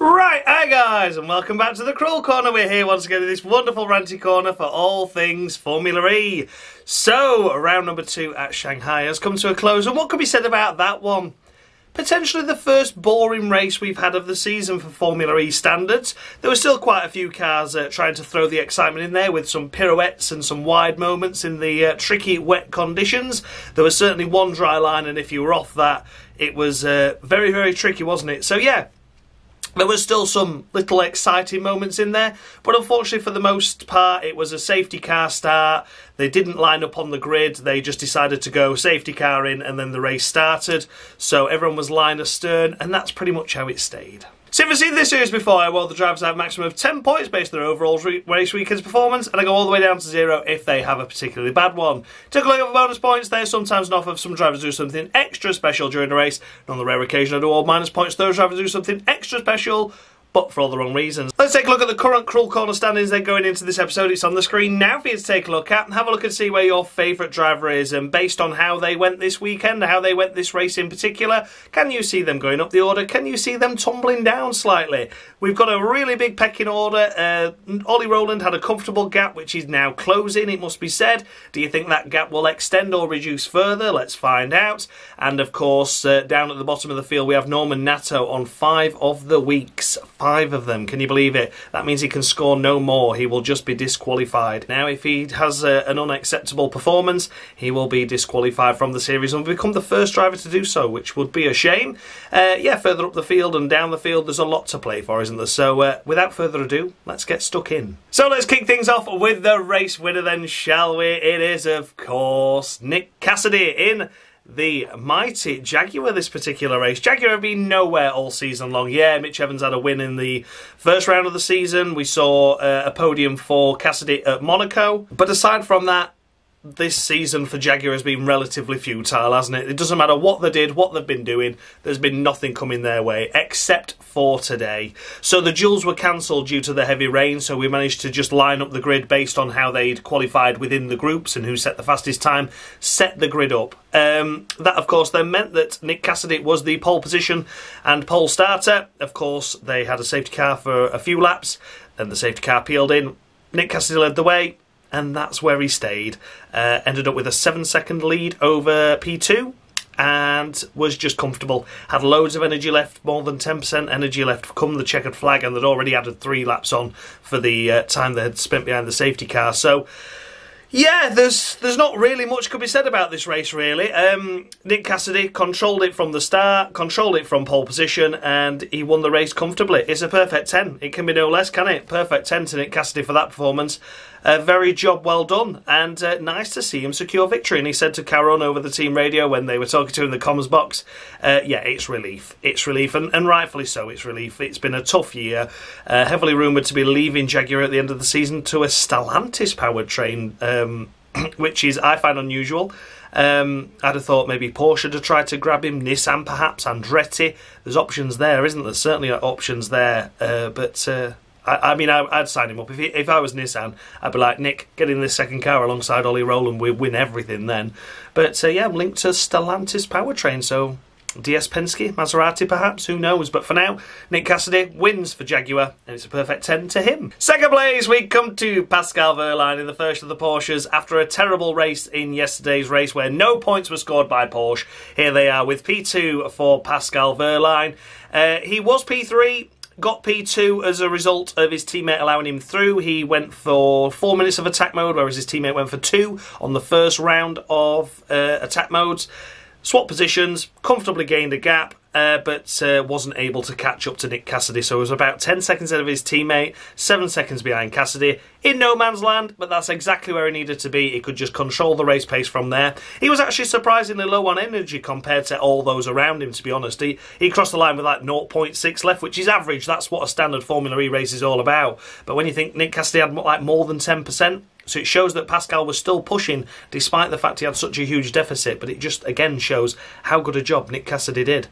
Right, hi guys, and welcome back to the Cruel Corner. We're here once again in this wonderful ranty corner for all things Formula E. So, round number 2 at Shanghai has come to a close, and what can be said about that one? Potentially the first boring race we've had of the season for Formula E standards. There were still quite a few cars trying to throw the excitement in there with some pirouettes and some wide moments in the tricky wet conditions. There was certainly one dry line, and if you were off that, it was very, very tricky, wasn't it? So yeah, there was still some little exciting moments in there, but unfortunately for the most part it was a safety car start. They didn't line up on the grid, they just decided to go safety car in and then the race started. So everyone was line astern, and that's pretty much how it stayed. So if you've seen this series before, I award the drivers have a maximum of 10 points based on their overall race weekend's performance, and I go all the way down to 0 if they have a particularly bad one. Take a look at the bonus points. They're sometimes an offer if some drivers do something extra special during a race, and on the rare occasion I do award minus points those drivers do something extra special, but for all the wrong reasons. Let's take a look at the current Cruel Corner standings then going into this episode. It's on the screen now for you to take a look at and have a look and see where your favourite driver is, and based on how they went this weekend, how they went this race in particular, can you see them going up the order? Can you see them tumbling down slightly? We've got a really big pecking order. Ollie Roland had a comfortable gap which is now closing, it must be said. Do you think that gap will extend or reduce further? Let's find out. And of course, down at the bottom of the field we have Nato on 5 of the weeks. 5 of them, can you believe it? That means he can score no more, he will just be disqualified. Now if he has an unacceptable performance, he will be disqualified from the series and will become the first driver to do so, which would be a shame. Yeah, further up the field and down the field there's a lot to play for, isn't there? So without further ado, let's get stuck in. So let's kick things off with the race winner then, shall we? It is of course Nick Cassidy in the mighty Jaguar this particular race. Jaguar have been nowhere all season long. Yeah, Mitch Evans had a win in the first round of the season. We saw a podium for Cassidy at Monaco. But aside from that, this season for Jaguar has been relatively futile, hasn't it? It doesn't matter what they did, what they've been doing, there's been nothing coming their way, except for today. So the duels were cancelled due to the heavy rain, so we managed to just line up the grid based on how they'd qualified within the groups and who set the fastest time, set the grid up. That, of course, then meant that Nick Cassidy was the pole position and pole starter. Of course, they had a safety car for a few laps, and the safety car peeled in. Nick Cassidy led the way, and that's where he stayed. Ended up with a 7-second lead over P2 and was just comfortable. Had loads of energy left, more than 10% energy left come the checkered flag, and they'd already added 3 laps on for the time they had spent behind the safety car. So yeah, there's not really much could be said about this race, really. Nick Cassidy controlled it from the start, controlled it from pole position, and he won the race comfortably. It's a perfect 10. It can be no less, can it? Perfect 10 to Nick Cassidy for that performance. Very job well done, and nice to see him secure victory. And he said to Caron over the team radio when they were talking to him in the comms box, yeah, it's relief. It's relief, and rightfully so, it's relief. It's been a tough year. Heavily rumoured to be leaving Jaguar at the end of the season to a Stellantis-powered train, which is, I find, unusual. I'd have thought maybe Porsche should have tried to grab him, Nissan perhaps, Andretti. There's options there, isn't there? Certainly options there, but I mean, I'd sign him up. If I was Nissan, I'd be like, Nick, get in this second car alongside Ollie Roland, we'd win everything then. But yeah, I'm linked to Stellantis powertrain, so DS Penske, Maserati perhaps, who knows. But for now, Nick Cassidy wins for Jaguar, and it's a perfect 10 to him. Second place, we come to Pascal Wehrlein in the first of the Porsches after a terrible race in yesterday's race where no points were scored by Porsche. Here they are with P2 for Pascal Wehrlein. He was P3. Got P2 as a result of his teammate allowing him through. He went for 4 minutes of attack mode, whereas his teammate went for 2 on the first round of attack modes. Swapped positions, comfortably gained a gap, but wasn't able to catch up to Nick Cassidy. So it was about 10 seconds ahead of his teammate, 7 seconds behind Cassidy. In no man's land, but that's exactly where he needed to be. He could just control the race pace from there. He was actually surprisingly low on energy compared to all those around him, to be honest. He crossed the line with like 0.6 left, which is average. That's what a standard Formula E race is all about. But when you think Nick Cassidy had like more than 10%, so it shows that Pascal was still pushing despite the fact he had such a huge deficit, but it just again shows how good a job Nick Cassidy did.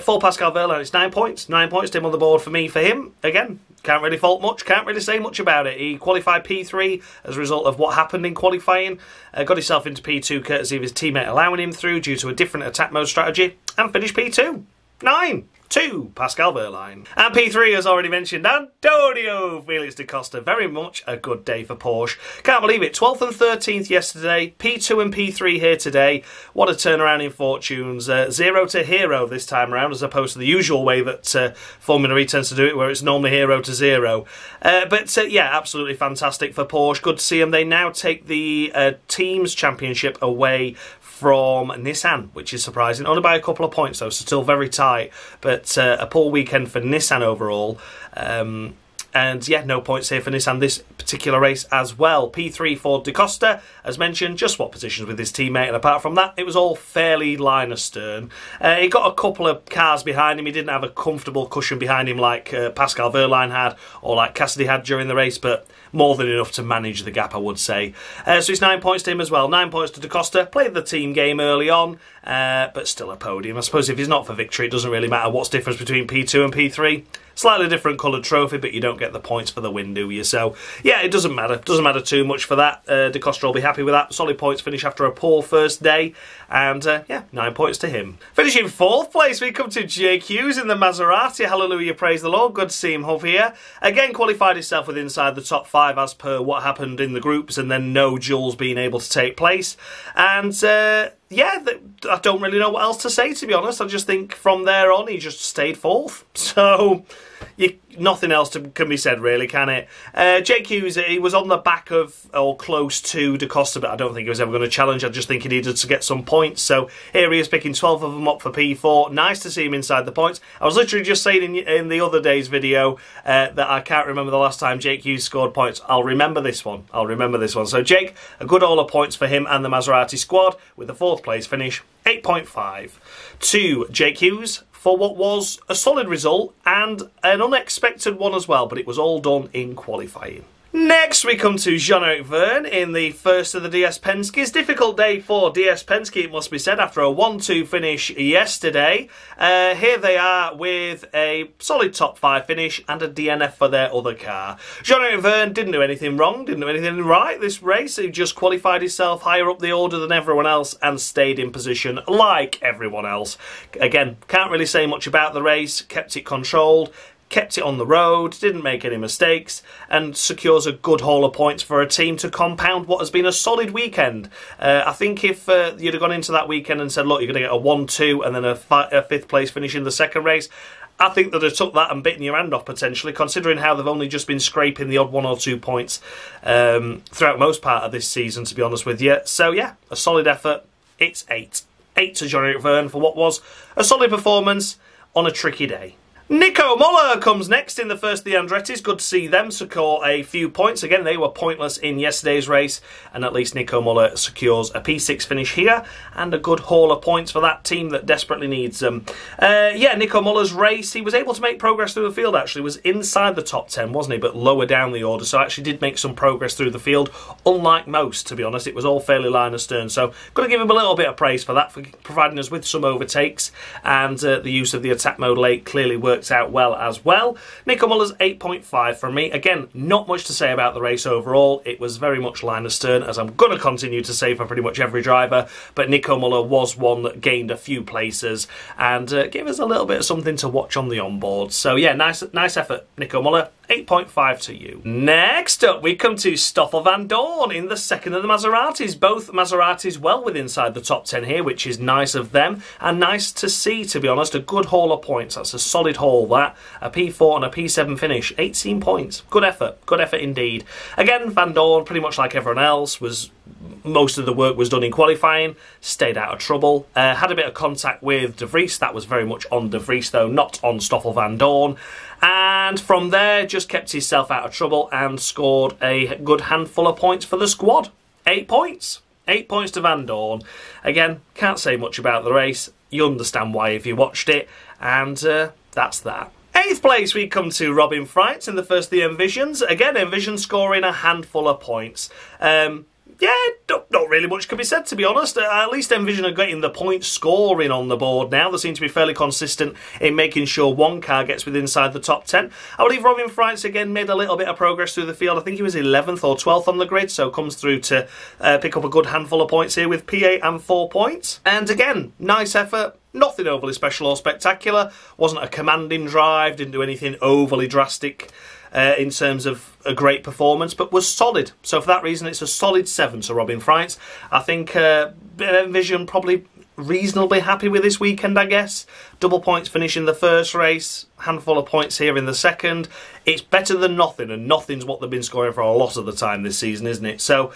For Pascal Wehrlein, it's 9 points. 9 points to him on the board for him. Again, can't really fault much, can't really say much about it. He qualified P3 as a result of what happened in qualifying, got himself into P2 courtesy of his teammate allowing him through due to a different attack mode strategy, and finished P2. 9. to Pascal Wehrlein. And P3, as already mentioned, Antonio Felix da Costa. Very much a good day for Porsche. Can't believe it. 12th and 13th yesterday. P2 and P3 here today. What a turnaround in fortunes. 0 to hero this time around, as opposed to the usual way that Formula E tends to do it, where it's normally 0 to 0. Yeah, absolutely fantastic for Porsche. Good to see them. They now take the Teams Championship away from Nissan, which is surprising. Only by a couple of points, though, so still very tight. But a poor weekend for Nissan overall. And yeah, no points here for Nissan this particular race as well. P3 for da Costa, as mentioned, just swapped positions with his teammate, and apart from that, it was all fairly line astern. He got a couple of cars behind him. He didn't have a comfortable cushion behind him like Pascal Wehrlein had, or like Cassidy had during the race, but more than enough to manage the gap, I would say. So it's 9 points to him as well. 9 points to da Costa. Played the team game early on, but still a podium. I suppose if he's not for victory, it doesn't really matter what's the difference between P2 and P3. Slightly different coloured trophy, but you don't get the points for the win, do you? So, yeah, it doesn't matter. Doesn't matter too much for that. Da Costa will be happy with that. Solid points finish after a poor first day. And, yeah, 9 points to him. Finishing 4th place, we come to Jake Hughes in the Maserati. Hallelujah, praise the Lord. Good to see him up here. Again, qualified himself with inside the top 5 as per what happened in the groups, and then no duels being able to take place. And, yeah, I don't really know what else to say, to be honest. I just think from there on, he just stayed 4th. So, nothing else can be said, really, can it? Jake Hughes, he was on the back of, or close to, da Costa, but I don't think he was ever going to challenge. I just think he needed to get some points. So, here he is picking 12 of them up for P4. Nice to see him inside the points. I was literally just saying in the other day's video that I can't remember the last time Jake Hughes scored points. I'll remember this one. I'll remember this one. So, Jake, a good all of points for him and the Maserati squad with the 4th place finish. 8.5 to Jake Hughes for what was a solid result and an unexpected one as well, but it was all done in qualifying. Next, we come to Jean-Eric Vern in the first of the DS Penske's. Difficult day for DS Penske, it must be said, after a 1-2 finish yesterday. Here they are with a solid top 5 finish and a DNF for their other car. Jean-Eric Vern didn't do anything wrong, didn't do anything right this race. He just qualified himself higher up the order than everyone else and stayed in position like everyone else. Again, can't really say much about the race, kept it controlled, kept it on the road, didn't make any mistakes, and secures a good haul of points for a team to compound what has been a solid weekend. I think if you'd have gone into that weekend and said, look, you're going to get a 1-2 and then a 5th place finish in the second race, I think they'd have took that and bitten your hand off, potentially, considering how they've only just been scraping the odd 1 or 2 points throughout most part of this season, to be honest with you. So, yeah, a solid effort. It's 8. 8 to Jean-Eric Vern for what was a solid performance on a tricky day. Nico Muller comes next in the first of the Andretti's. Good to see them secure a few points. Again, they were pointless in yesterday's race, and at least Nico Muller secures a P6 finish here and a good haul of points for that team that desperately needs them. Yeah, Nico Muller's race, he was able to make progress through the field, actually. Was inside the top 10, wasn't he, but lower down the order, so actually did make some progress through the field, unlike most, to be honest. It was all fairly line astern, so got to give him a little bit of praise for that, for providing us with some overtakes, and the use of the attack mode late clearly worked out well as well. Nico Muller's 8.5 from me. Again, not much to say about the race overall. It was very much line astern, as I'm going to continue to say for pretty much every driver, but Nico Muller was one that gained a few places and gave us a little bit of something to watch on the onboard. So yeah, nice effort, Nico Muller. 8.5 to you. Next up, we come to Stoffel Vandoorne in the second of the Maseratis. Both Maseratis well within inside the top 10 here, which is nice of them, and nice to see, to be honest. A good haul of points. That's a solid haul, that. A P4 and a P7 finish. 18 points. Good effort indeed. Again, Vandoorne, pretty much like everyone else, most of the work was done in qualifying, stayed out of trouble, had a bit of contact with De Vries. That was very much on De Vries, though, not on Stoffel Vandoorne. And from there, just kept himself out of trouble and scored a good handful of points for the squad. 8 points. 8 points to Vandoorne. Again, can't say much about the race. You understand why if you watched it. And that's that. 8th place we come to Robin Freitz in the first of the Envisions. Again, Envision scoring a handful of points. Yeah, not really much can be said, to be honest. At least Envision are getting the point scoring on the board now. They seem to be fairly consistent in making sure one car gets within inside the top 10. I believe Robin Freitz again made a little bit of progress through the field. I think he was 11th or 12th on the grid, so comes through to pick up a good handful of points here with P8 and 4 points. And again, nice effort. Nothing overly special or spectacular. Wasn't a commanding drive, didn't do anything overly drastic in terms of a great performance, but was solid. So for that reason, it's a solid 7 to Robin Freitz. I think Envision probably reasonably happy with this weekend, I guess. Double points finish in the first race, handful of points here in the second. It's better than nothing, and nothing's what they've been scoring for a lot of the time this season, isn't it? So,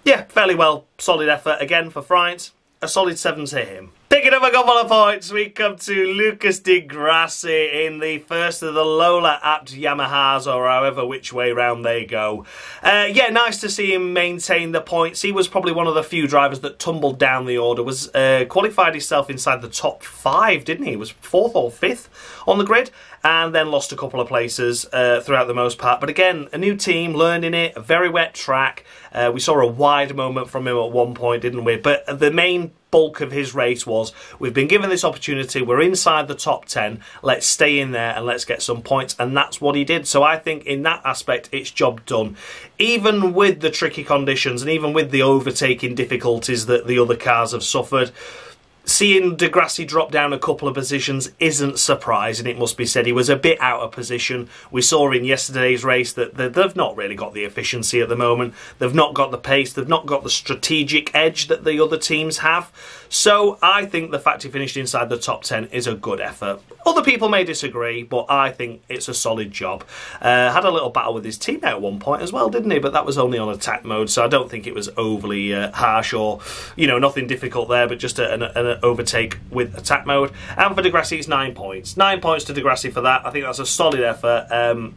yeah, fairly well, solid effort again for Freitz. A solid 7 to him. Picking up a couple of points, we come to Lucas Degrassi in the first of the Lola-apt Yamahas, or however which way round they go. Yeah, nice to see him maintain the points. He was probably one of the few drivers that tumbled down the order, was qualified himself inside the top 5, didn't he? He was 4th or 5th on the grid, and then lost a couple of places throughout the most part. But again, a new team, learning it, a very wet track. We saw a wide moment from him at one point, didn't we? But the main bulk of his race was, we've been given this opportunity, we're inside the top 10, let's stay in there and let's get some points, and that's what he did. So I think in that aspect it's job done. Even with the tricky conditions and even with the overtaking difficulties that the other cars have suffered, seeing Degrassi drop down a couple of positions isn't surprising, it must be said. He was a bit out of position. We saw in yesterday's race that they've not really got the efficiency at the moment. They've not got the pace. They've not got the strategic edge that the other teams have. So I think the fact he finished inside the top 10 is a good effort. Other people may disagree, but I think it's a solid job. Had a little battle with his teammate at one point as well, didn't he? But that was only on attack mode, so I don't think it was overly harsh or, you know, nothing difficult there, but just an overtake with attack mode. And for Degrassi, it's 9 points. 9 points to Degrassi for that. I think that's a solid effort.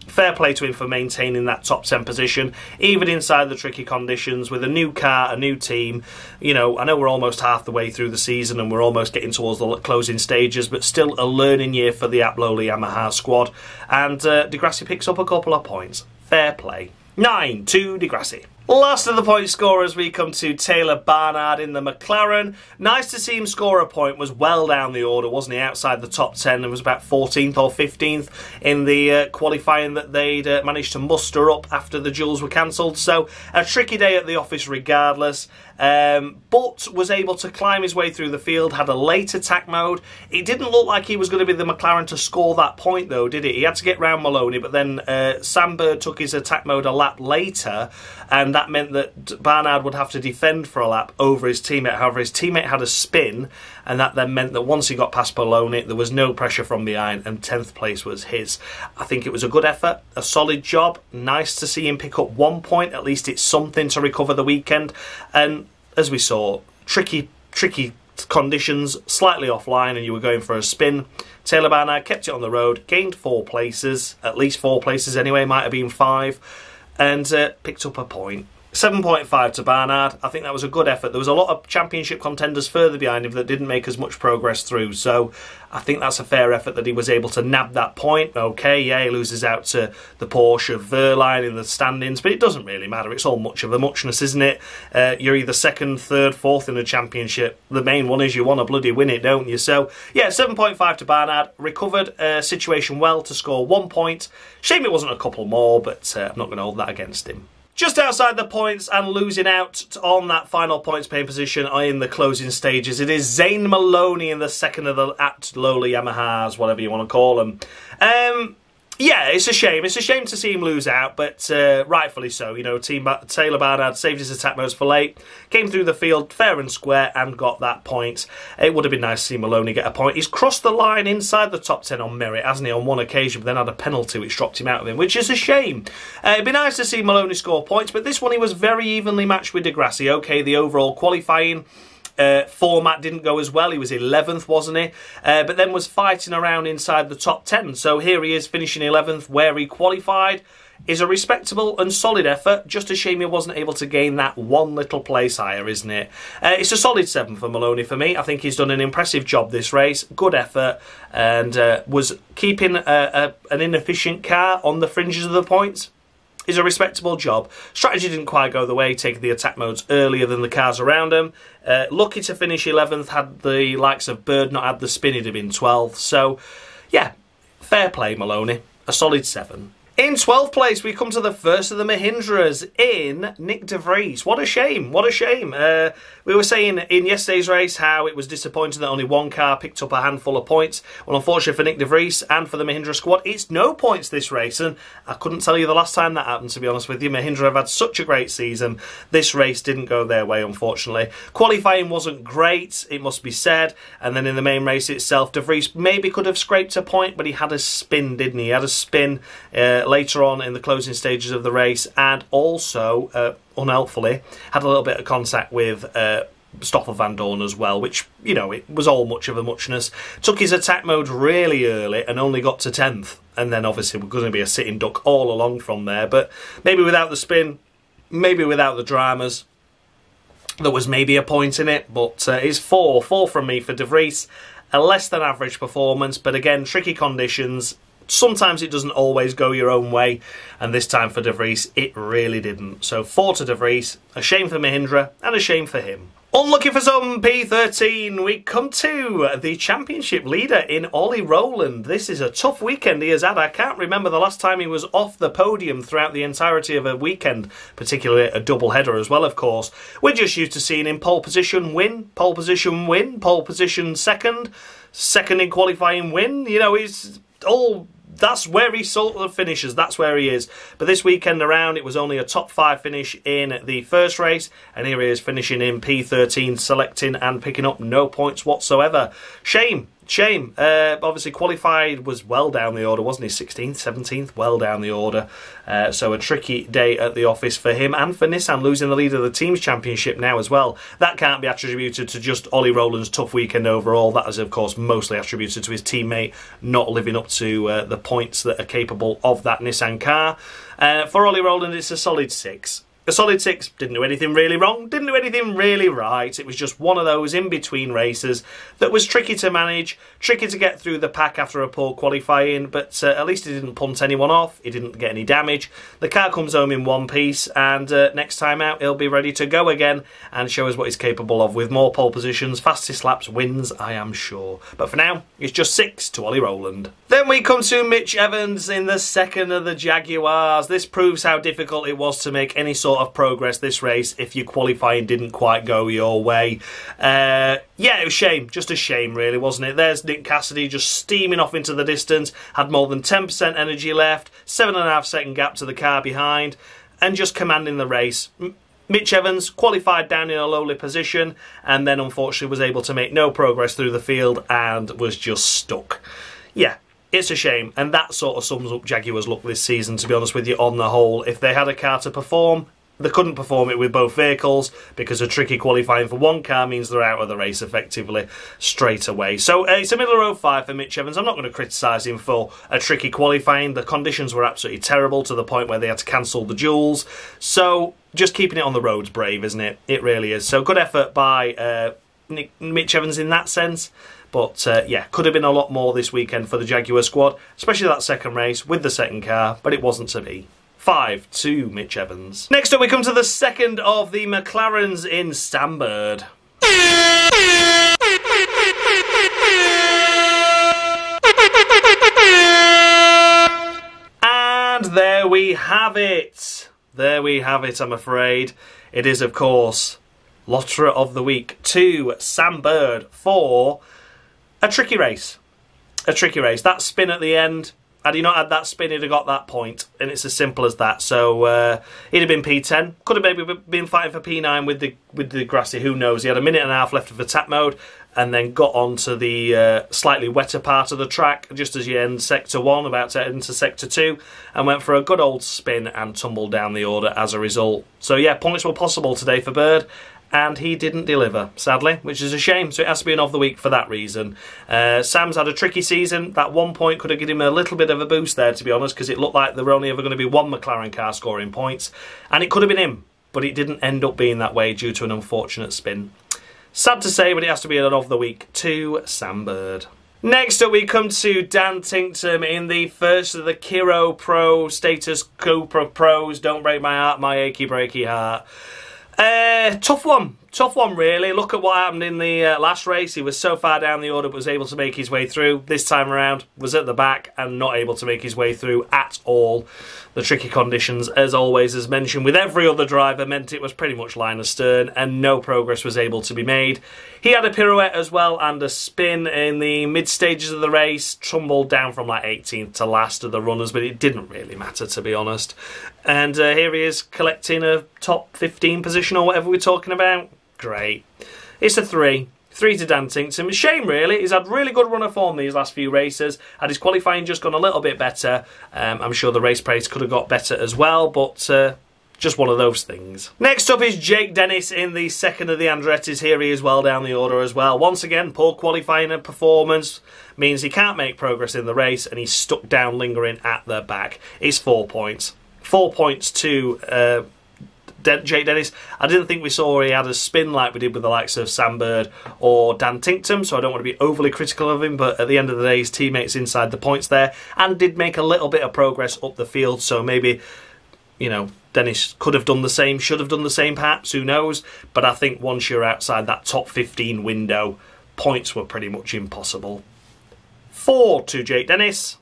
Fair play to him for maintaining that top 10 position, even inside the tricky conditions, with a new car, a new team. You know, I know we're almost half the way through the season and we're almost getting towards the closing stages, but still a learning year for the Aploli Yamaha squad. And Degrassi picks up a couple of points. Fair play. 9 to Degrassi. Last of the point scorers, we come to Taylor Barnard in the McLaren. Nice to see him score a point. Was well down the order, wasn't he? Outside the top 10 and was about 14th or 15th in the qualifying that they'd managed to muster up after the duels were cancelled. So a tricky day at the office regardless. But was able to climb his way through the field, had a late attack mode. It didn't look like he was going to be the McLaren to score that point though, did it? He had to get round Maloney, but then Sam Bird took his attack mode a lap later, and that meant that Barnard would have to defend for a lap over his teammate. However, his teammate had a spin, and that then meant that once he got past Maloney, there was no pressure from behind, and 10th place was his. I think it was a good effort, a solid job. Nice to see him pick up 1 point. At least it's something to recover the weekend. And as we saw, tricky conditions, slightly offline, and you were going for a spin. Taylor Barnard kept it on the road, gained 4 places, at least 4 places anyway, might have been 5, and picked up a point. 7.5 to Barnard. I think that was a good effort. There was a lot of championship contenders further behind him that didn't make as much progress through, so I think that's a fair effort that he was able to nab that point. Okay, yeah, he loses out to the Porsche Verline in the standings, but it doesn't really matter. It's all much of a muchness, isn't it? You're either 2nd, 3rd, 4th in the championship. The main one is you want to bloody win it, don't you? So, yeah, 7.5 to Barnard. Recovered situation well to score 1 point. Shame it wasn't a couple more, but I'm not going to hold that against him. Just outside the points and losing out on that final points paying position in the closing stages, it is Zayn Maloney in the second of the at Lola Yamahas, whatever you want to call them. Yeah, it's a shame. It's a shame to see him lose out, but rightfully so. You know, Taylor Barnard saved his attack modes for late, came through the field fair and square and got that point. It would have been nice to see Maloney get a point. He's crossed the line inside the top 10 on merit, hasn't he, on one occasion, but then had a penalty which dropped him out of him, which is a shame. It'd be nice to see Maloney score points, but this one he was very evenly matched with Degrassi. Okay, the overall qualifying format didn't go as well. He was 11th, wasn't he? But then was fighting around inside the top 10. So here he is finishing 11th where he qualified. Is a respectable and solid effort. Just a shame he wasn't able to gain that one little place higher, isn't it? It's a solid 7 for Maloney for me. I think he's done an impressive job this race. Good effort, and was keeping an inefficient car on the fringes of the points. Is a respectable job. Strategy didn't quite go the way, taking the attack modes earlier than the cars around him. Lucky to finish 11th, had the likes of Berg not had the spin, he'd have been 12th. So, yeah, fair play, Maloney. A solid 7. In 12th place, we come to the first of the Mahindras in Nick de Vries. What a shame, what a shame. We were saying in yesterday's race how it was disappointing that only one car picked up a handful of points. Well, unfortunately for Nick de Vries and for the Mahindra squad, it's no points this race, and I couldn't tell you the last time that happened, to be honest with you. Mahindra have had such a great season. This race didn't go their way, unfortunately. Qualifying wasn't great, it must be said, and then in the main race itself, de Vries maybe could have scraped a point, but he had a spin, didn't he? He had a spin later on in the closing stages of the race, and also, unhelpfully, had a little bit of contact with Stoffel van Dorn as well, which, you know, it was all much of a muchness. Took his attack mode really early and only got to 10th, and then obviously we're going to be a sitting duck all along from there, but maybe without the spin, maybe without the dramas, there was maybe a point in it, but it's 4 from me for de Vries. A less than average performance, but again, tricky conditions. Sometimes it doesn't always go your own way, and this time for de Vries, it really didn't. So 4 to de Vries, a shame for Mahindra, and a shame for him. Unlucky for some, P13, we come to the championship leader in Ollie Roland. This is a tough weekend he has had. I can't remember the last time he was off the podium throughout the entirety of a weekend, particularly a double header as well, of course. We're just used to seeing him pole position win, pole position win, pole position second in qualifying win. You know, he's all... That's where he sort of finishes, that's where he is. But this weekend around, it was only a top 5 finish in the first race, and here he is finishing in P13, selecting and picking up no points whatsoever. Shame. Obviously qualified was well down the order, wasn't he? 16th, 17th, well down the order. So a tricky day at the office for him and for Nissan, losing the lead of the team's championship now as well. That can't be attributed to just Ollie Roland's tough weekend overall. That is, of course, mostly attributed to his teammate not living up to the points that are capable of that Nissan car. For Ollie Roland, it's a solid 6. A solid 6, didn't do anything really wrong, didn't do anything really right. It was just one of those in-between races that was tricky to manage, tricky to get through the pack after a poor qualifying, but at least he didn't punt anyone off, he didn't get any damage. The car comes home in one piece, and next time out he'll be ready to go again and show us what he's capable of with more pole positions, fastest laps, wins, I am sure. But for now, it's just 6 to Ollie Roland. Then we come to Mitch Evans in the second of the Jaguars. This proves how difficult it was to make any sort of progress this race if your qualifying didn't quite go your way. Yeah, it was shame, just a shame really, wasn't it? There's Nick Cassidy just steaming off into the distance, had more than 10% energy left, 7.5 second gap to the car behind, and just commanding the race. Mitch Evans qualified down in a lowly position, and then unfortunately was able to make no progress through the field and was just stuck. Yeah, it's a shame, and that sort of sums up Jaguars' luck this season, to be honest with you, on the whole. If they had a car to perform, they couldn't perform it with both vehicles because a tricky qualifying for one car means they're out of the race effectively straight away. So it's a middle row 5 for Mitch Evans. I'm not going to criticise him for a tricky qualifying. The conditions were absolutely terrible to the point where they had to cancel the duels. So just keeping it on the road's brave, isn't it? It really is. So good effort by Mitch Evans in that sense. But yeah, could have been a lot more this weekend for the Jaguar squad, especially that second race with the second car, but it wasn't to be. 5 to Mitch Evans. Next up we come to the second of the McLarens in Stamford. And there we have it. There we have it, I'm afraid. It is, of course, Lotterer of the Week to Sam Bird for a tricky race. A tricky race. That spin at the end, had he not had that spin, he'd have got that point, and it's as simple as that. So he'd have been P10. Could have maybe been fighting for P9 with the Degrassi, who knows. He had a minute and a half left of attack mode, and then got onto the slightly wetter part of the track, just as you end Sector 1, about to enter Sector 2, and went for a good old spin and tumbled down the order as a result. So yeah, points were possible today for Bird, and he didn't deliver, sadly, which is a shame. So it has to be an of the week for that reason. Sam's had a tricky season. That 1 point could have given him a little bit of a boost there, to be honest, because it looked like there were only ever going to be one McLaren car scoring points, and it could have been him, but it didn't end up being that way due to an unfortunate spin. Sad to say, but it has to be an of the week to Sam Bird. Next up we come to Dan Tinkum in the first of the Kiro Pro Status Cupra Pros. Don't break my heart, my achy breaky heart. Tough one. tough one really. Look at what happened in the last race. He was so far down the order but was able to make his way through. This time around was at the back and not able to make his way through at all. The tricky conditions, as always, as mentioned, with every other driver meant it was pretty much line astern and no progress was able to be made. He had a pirouette as well and a spin in the mid stages of the race, tumbled down from like 18th to last of the runners, but it didn't really matter, to be honest. And here he is collecting a top 15 position or whatever we're talking about. Great. It's a 3. 3 to Dan Tinkum. A shame, really. He's had really good run of form these last few races. Had his qualifying just gone a little bit better. I'm sure the race pace could have got better as well, but just one of those things. Next up is Jake Dennis in the second of the Andretti's. Here he is well down the order as well. Once again, poor qualifying and performance means he can't make progress in the race and he's stuck down lingering at the back. It's 4 points. 4 points to Jake Dennis. I didn't think we saw he had a spin like we did with the likes of Sam Bird or Dan Tinkum, so I don't want to be overly critical of him, but at the end of the day his teammates inside the points there and did make a little bit of progress up the field, so maybe, you know, Dennis could have done the same, should have done the same perhaps, who knows, but I think once you're outside that top 15 window, points were pretty much impossible. 4 to Jake Dennis.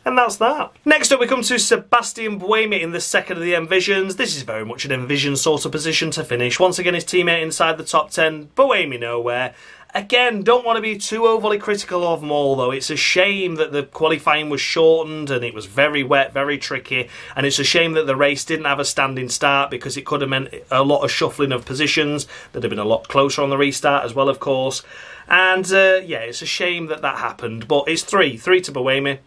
And that's that. Next up we come to Sebastian in the second of the Envisions. This is very much an Envision sort of position to finish. Once again his teammate inside the top 10, Buemi nowhere. Again, don't want to be too overly critical of them all though. It's a shame that the qualifying was shortened and it was very wet, very tricky. And it's a shame that the race didn't have a standing start because it could have meant a lot of shuffling of positions. They'd have been a lot closer on the restart as well, of course. And yeah, it's a shame that that happened. But it's 3 to Buemi.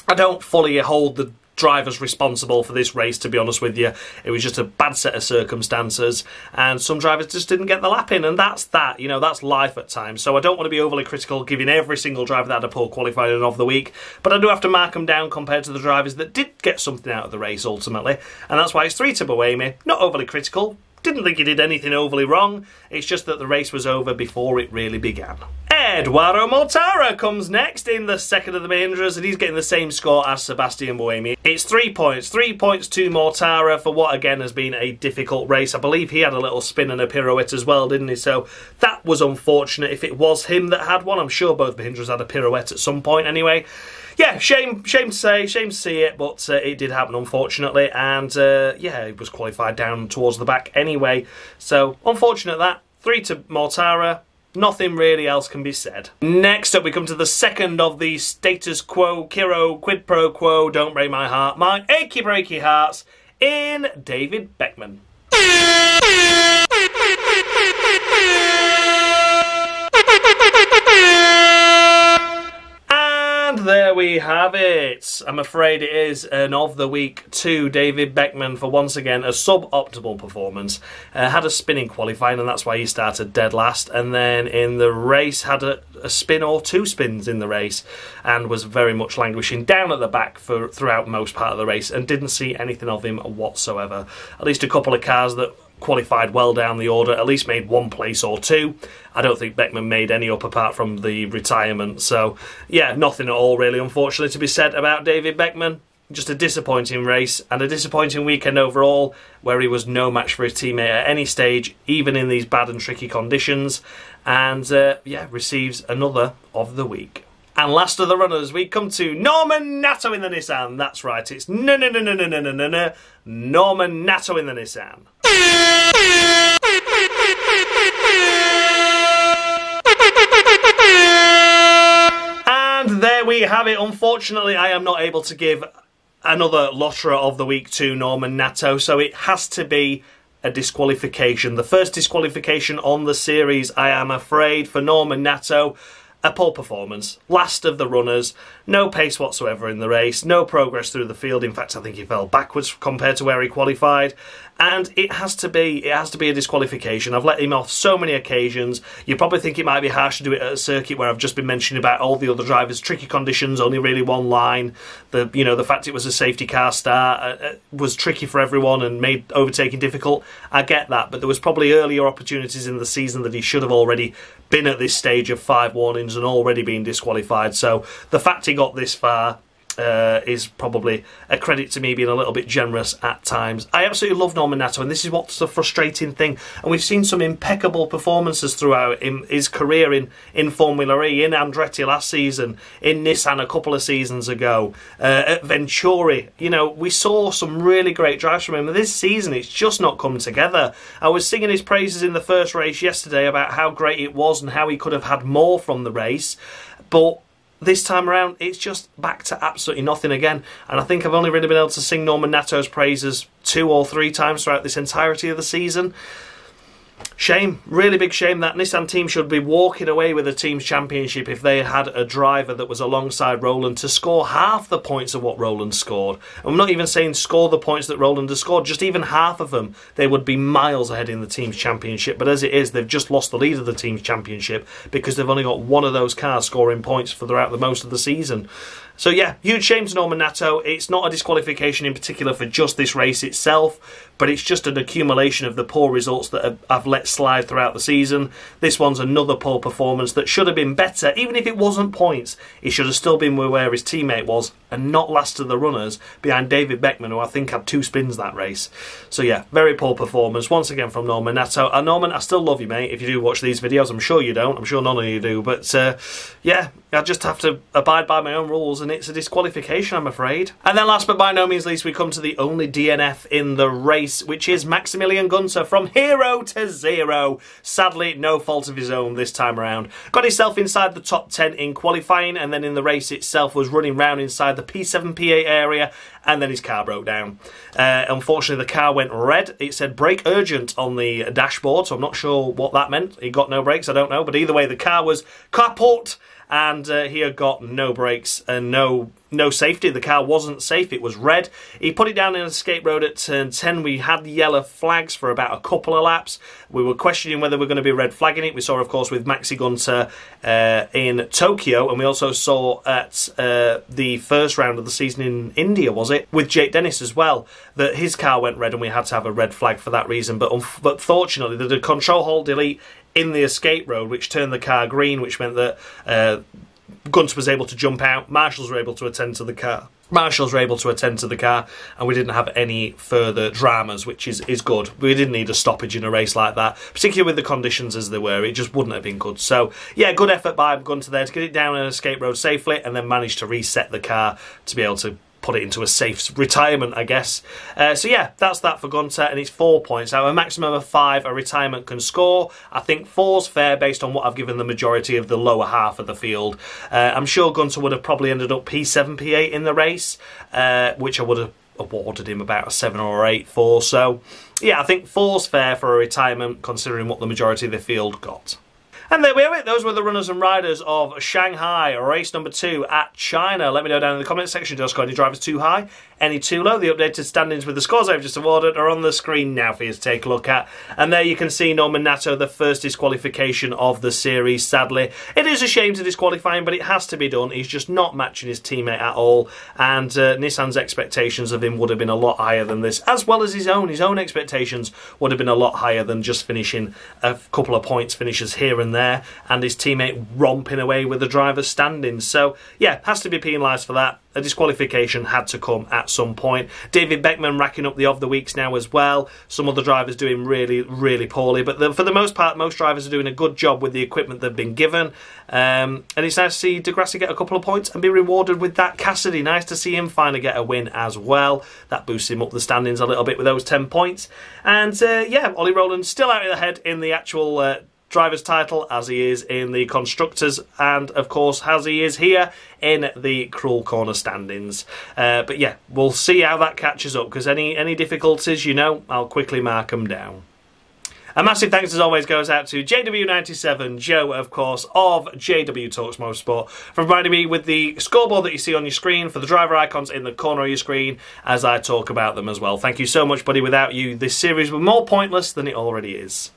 I don't fully hold the drivers responsible for this race, to be honest with you. It was just a bad set of circumstances and some drivers just didn't get the lap in, and that's that, you know, that's life at times. So I don't want to be overly critical giving every single driver that had a poor qualifying of the week, but I do have to mark them down compared to the drivers that did get something out of the race ultimately, and that's why it's 3 to Buemi. Not overly critical. Didn't think he did anything overly wrong. It's just that the race was over before it really began. Eduardo Mortara comes next in the second of the Mahindras, and he's getting the same score as Sebastian Buemi. It's 3 points. 3 points to Mortara for what again has been a difficult race. I believe he had a little spin and a pirouette as well, didn't he? So that was unfortunate. If it was him that had one, I'm sure both Mahindras had a pirouette at some point anyway. Yeah, shame to say, shame to see it, but it did happen unfortunately, and yeah, he was qualified down towards the back anyway, so unfortunate that. 3 to Mortara, nothing really else can be said. Next up we come to the second of the status quo, Kiro, quid pro quo, don't break my heart, my achy breaky hearts, in David Beckman. And there we have it. I'm afraid it is an of the week to David Beckman for once again a suboptimal performance. Had a spinning qualifying and that's why he started dead last, and then in the race had a spin or 2 spins in the race and was very much languishing down at the back throughout most part of the race and didn't see anything of him whatsoever. At least a couple of cars that qualified well down the order, at least made 1 place or 2. I don't think Beckman made any up apart from the retirement. So, yeah, nothing at all really, unfortunately, to be said about David Beckman. Just a disappointing race and a disappointing weekend overall, where he was no match for his teammate at any stage, even in these bad and tricky conditions. And, yeah, receives another of the week. And last of the runners, we come to Norman Nato in the Nissan. That's right, it's Norman Nato in the Nissan. And there we have it. Unfortunately, I am not able to give another Lotterer of the Week to Norman Nato, so it has to be a disqualification. The first disqualification on the series, I am afraid, for Norman Nato. A poor performance, last of the runners, no pace whatsoever in the race, no progress through the field. In fact, I think he fell backwards compared to where he qualified, and it has to be a disqualification. I've let him off so many occasions. You probably think it might be harsh to do it at a circuit where I've just been mentioning about all the other drivers, tricky conditions, only really one line. The fact it was a safety car start was tricky for everyone and made overtaking difficult. I get that, but there was probably earlier opportunities in the season that he should have already been at this stage of 5 warnings and already been disqualified. So the fact he got this far, is probably a credit to me being a little bit generous at times. I absolutely love Norman Nato, and this is what's the frustrating thing. And we've seen some impeccable performances throughout his career in Formula E, in Andretti last season, in Nissan a couple of seasons ago, at Venturi. You know, we saw some really great drives from him. And this season, it's just not come together. I was singing his praises in the first race yesterday about how great it was and how he could have had more from the race, but this time around, it's just back to absolutely nothing again. And I think I've only really been able to sing Norman Nato's praises 2 or 3 times throughout this entirety of the season. Shame, really big shame. That Nissan team should be walking away with the team's championship if they had a driver that was alongside Roland to score half the points of what Roland scored. I'm not even saying score the points that Roland has scored, just even half of them, they would be miles ahead in the team's championship. But as it is, they've just lost the lead of the team's championship because they've only got one of those cars scoring points for throughout the most of the season. So yeah, huge shame to Norman Nato. It's not a disqualification in particular for just this race itself, but it's just an accumulation of the poor results that I've let slide throughout the season. This one's another poor performance that should have been better. Even if it wasn't points, he should have still been where his teammate was and not last to the runners behind David Beckman, who I think had 2 spins that race. So yeah, very poor performance once again from Norman Nato. And Norman, I still love you, mate, if you do watch these videos. I'm sure you don't. I'm sure none of you do. But yeah, I just have to abide by my own rules, and it's a disqualification, I'm afraid. And then last but by no means least, we come to the only DNF in the race, which is Maximillian Gunter from hero to zero. Sadly, no fault of his own this time around. Got himself inside the top 10 in qualifying, and then in the race itself was running round inside the P7, P8 area, and then his car broke down. Unfortunately, the car went red. It said brake urgent on the dashboard, so I'm not sure what that meant. He got no brakes, I don't know. But either way, the car was kaput, and he had got no brakes and no safety. The car wasn't safe. It was red. He put it down in escape road at turn 10. We had yellow flags for about a couple of laps. We were questioning whether we're going to be red flagging it. We saw, of course, with Maxi Gunter in Tokyo, and we also saw at the first round of the season in India, was it, with Jake Dennis as well, that his car went red and we had to have a red flag for that reason. But fortunately, the control hold delete in the escape road, which turned the car green, which meant that Gunter was able to jump out. Marshals were able to attend to the car. And we didn't have any further dramas, which is good. We didn't need a stoppage in a race like that, particularly with the conditions as they were. It just wouldn't have been good. So, yeah, good effort by Gunter there to get it down an escape road safely and then manage to reset the car to be able to put it into a safe retirement, I guess. So yeah, that's that for Gunter, and it's 4 points. Now, a maximum of 5 a retirement can score. I think 4's fair based on what I've given the majority of the lower half of the field. I'm sure Gunter would have probably ended up P7, P8 in the race, which I would have awarded him about a 7 or 8 for. So yeah, I think 4's fair for a retirement considering what the majority of the field got. And there we have it. Those were the runners and riders of Shanghai, race number 2 at China. Let me know down in the comments section. Do I score any drivers too high, any too low? The updated standings with the scores I've just awarded are on the screen now for you to take a look at. And there you can see Norman Nato, the first disqualification of the series, sadly. It is a shame to disqualify him, but it has to be done. He's just not matching his teammate at all. And Nissan's expectations of him would have been a lot higher than this, as well as his own. His own expectations would have been a lot higher than just finishing a couple of points finishes here and there, and his teammate romping away with the driver's standings. So yeah, has to be penalised for that. A disqualification had to come at some point. David Beckman racking up the of the weeks now as well. Some other drivers doing really, really poorly, but for the most part, most drivers are doing a good job with the equipment they've been given. And it's nice to see Degrassi get a couple of points and be rewarded with that. Cassidy, nice to see him finally get a win as well. That boosts him up the standings a little bit with those 10 points. And yeah, Ollie Roland still out ahead in the actual driver's title, as he is in the constructors, and of course as he is here in the Cruel Corner standings. But yeah, we'll see how that catches up, because any difficulties, you know, I'll quickly mark them down. A massive thanks as always goes out to JW97, Joe, of course, of JW Talks Motorsport, for providing me with the scoreboard that you see on your screen, for the driver icons in the corner of your screen as I talk about them as well. Thank you so much, buddy. Without you, this series was more pointless than it already is.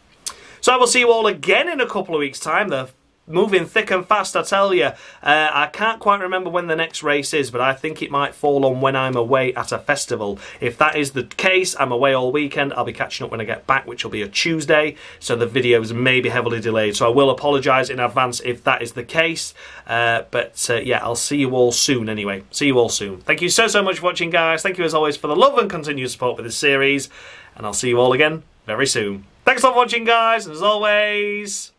So I will see you all again in a couple of weeks' time. The moving thick and fast, I tell you. I can't quite remember when the next race is, but I think it might fall on when I'm away at a festival. If that is the case, I'm away all weekend. I'll be catching up when I get back, which will be a Tuesday, so the videos may be heavily delayed. So I will apologise in advance if that is the case. Yeah, I'll see you all soon anyway. See you all soon. Thank you so much for watching, guys. Thank you as always for the love and continued support with this series, and I'll see you all again very soon. Thanks a lot for watching, guys, and as always,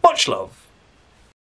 much love.